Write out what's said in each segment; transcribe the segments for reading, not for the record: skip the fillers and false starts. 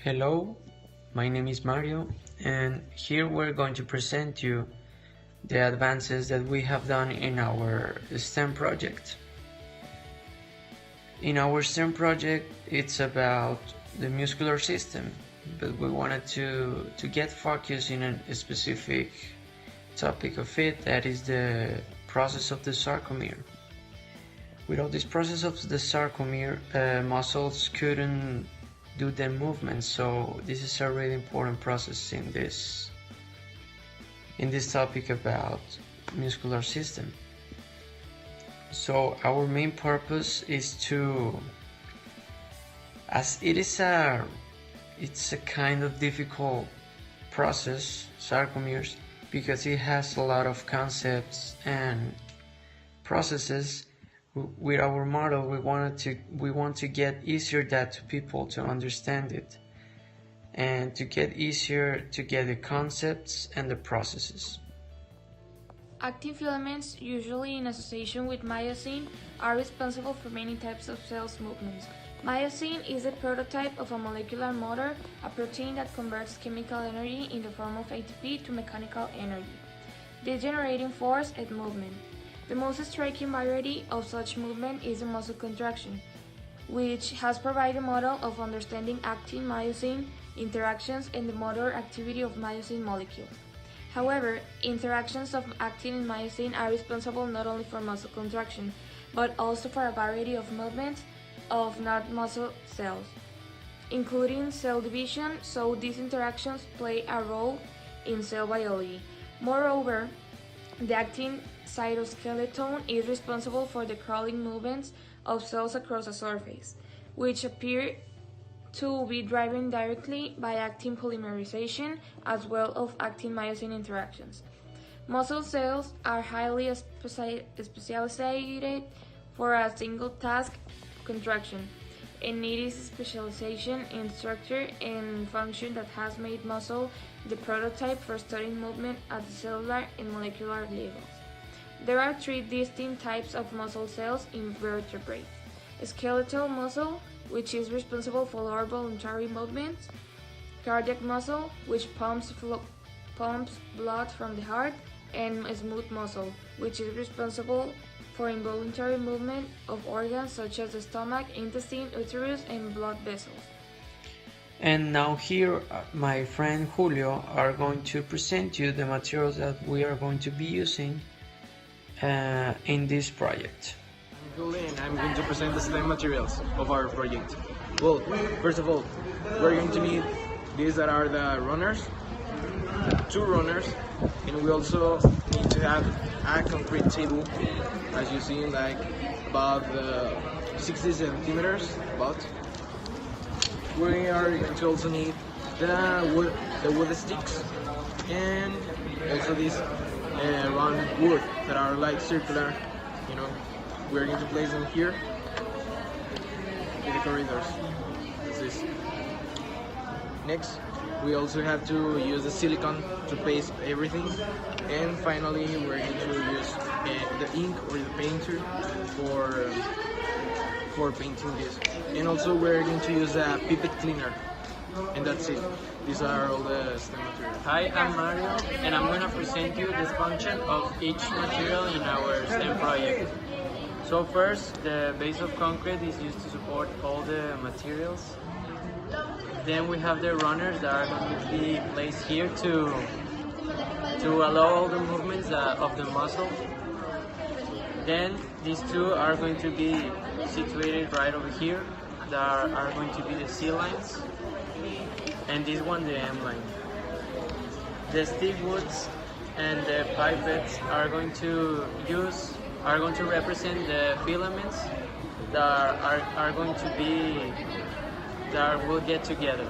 Hello, my name is Mario, and here we're going to present you the advances that we have done in our STEM project. In our STEM project, it's about the muscular system, but we wanted to get focused in a specific topic of it, that is the process of the sarcomere. Without this process of the sarcomere, muscles couldn't do their movements, so this is a really important process in this topic about muscular system. So our main purpose is to, as it's a kind of difficult process, sarcomeres, because it has a lot of concepts and processes. With our model, we want to get easier that to people to understand it, and to get easier to get the concepts and the processes. Actin filaments, usually in association with myosin, are responsible for many types of cells movements. Myosin is a prototype of a molecular motor, a protein that converts chemical energy in the form of ATP to mechanical energy, this generating force and movement. The most striking variety of such movement is the muscle contraction, which has provided a model of understanding actin-myosin interactions and the motor activity of myosin molecules. However, interactions of actin and myosin are responsible not only for muscle contraction, but also for a variety of movements of non-muscle cells, including cell division, so these interactions play a role in cell biology. Moreover, the actin cytoskeleton is responsible for the crawling movements of cells across a surface, which appear to be driven directly by actin polymerization as well as actin-myosin interactions. Muscle cells are highly specialized for a single task, contraction, and it is specialization in structure and function that has made muscle the prototype for studying movement at the cellular and molecular levels. There are three distinct types of muscle cells in vertebrates: skeletal muscle, which is responsible for lower voluntary movements; cardiac muscle, which pumps blood from the heart; and smooth muscle, which is responsible for involuntary movement of organs such as the stomach, intestine, uterus, and blood vessels. And now here my friend Julio are going to present you the materials that we are going to be using in this project. I'm Julie and I'm going to present the STEM materials of our project. Well, first of all, we're going to need these that are the runners, two runners, and we also need to have a concrete table, as you see, like about 60 centimeters, about. We are going to also need the wood sticks, and also these round wood that are like circular, we're going to place them here in the corridors. That's this. Next, we also have to use the silicone to paste everything, and finally we're going to use the ink or the painter for painting this. And also we're going to use a pipette cleaner, and that's it. These are all the STEM materials. Hi, I'm Mario, and I'm going to present you the function of each material in our STEM project. So first, the base of concrete is used to support all the materials. Then we have the runners that are going to be placed here to allow all the movements of the muscle. Then these two are going to be situated right over here. That are going to be the C lines, and this one the M line. The stick woods and the pipettes are going to represent the filaments that will get together.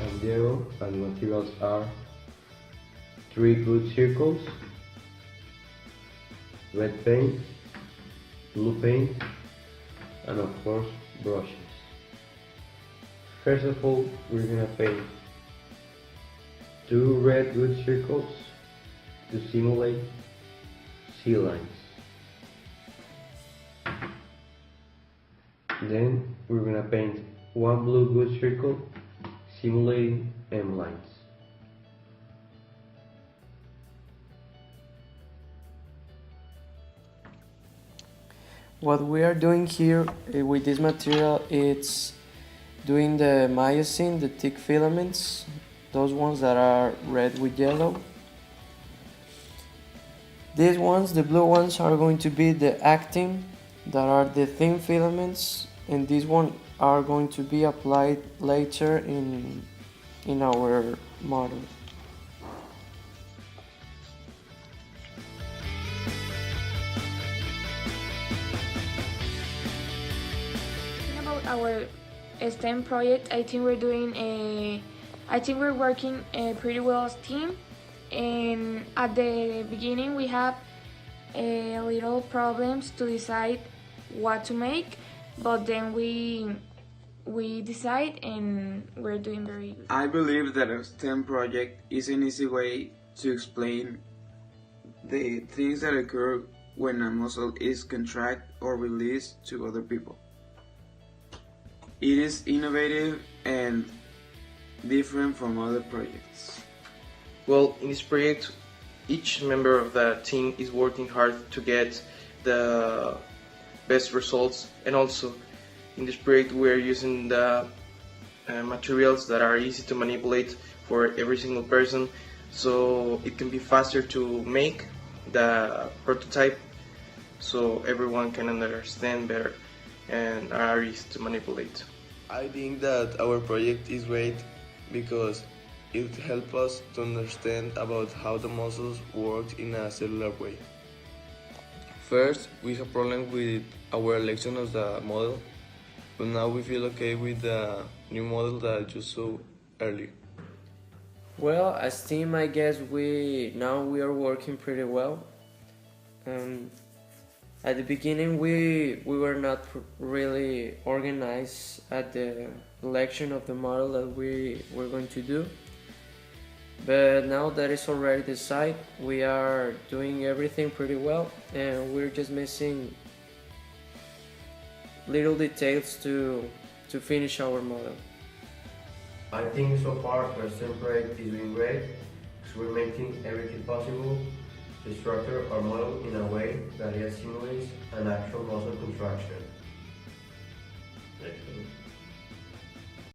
I'm Diego, and the materials are 3 good circles, red paint, blue paint, and of course brushes. First of all, we're gonna paint 2 red good circles to simulate sea lines. Then we're gonna paint one blue good circle simulating M lines. What we are doing here with this material, it's doing the myosin, the thick filaments, those ones that are red with yellow. These ones, the blue ones, are going to be the actin, that are the thin filaments, and these ones are going to be applied later in our model. Talking about our STEM project, I think we're working pretty well as team. And at the beginning, we have little problems to decide what to make, but then we decide and we're doing very good. I believe that a STEM project is an easy way to explain the things that occur when a muscle is contracted or released to other people. It is innovative and different from other projects. Well, in this project, each member of the team is working hard to get the best results, and also in this project we are using the materials that are easy to manipulate for every single person, so it can be faster to make the prototype, so everyone can understand better and are easy to manipulate. I think that our project is great because it helps us to understand about how the muscles work in a cellular way. First, we have problems with our election of the model, but now we feel okay with the new model that you saw earlier. Well, as team, I guess we are working pretty well. At the beginning, we were not really organized at the election of the model that we were going to do. But now that it's already decided, we are doing everything pretty well, and we're just missing little details to finish our model. I think so far our STEM project is doing great because we're making everything possible to structure our model in a way that it simulates an actual muscle contraction. Excellent.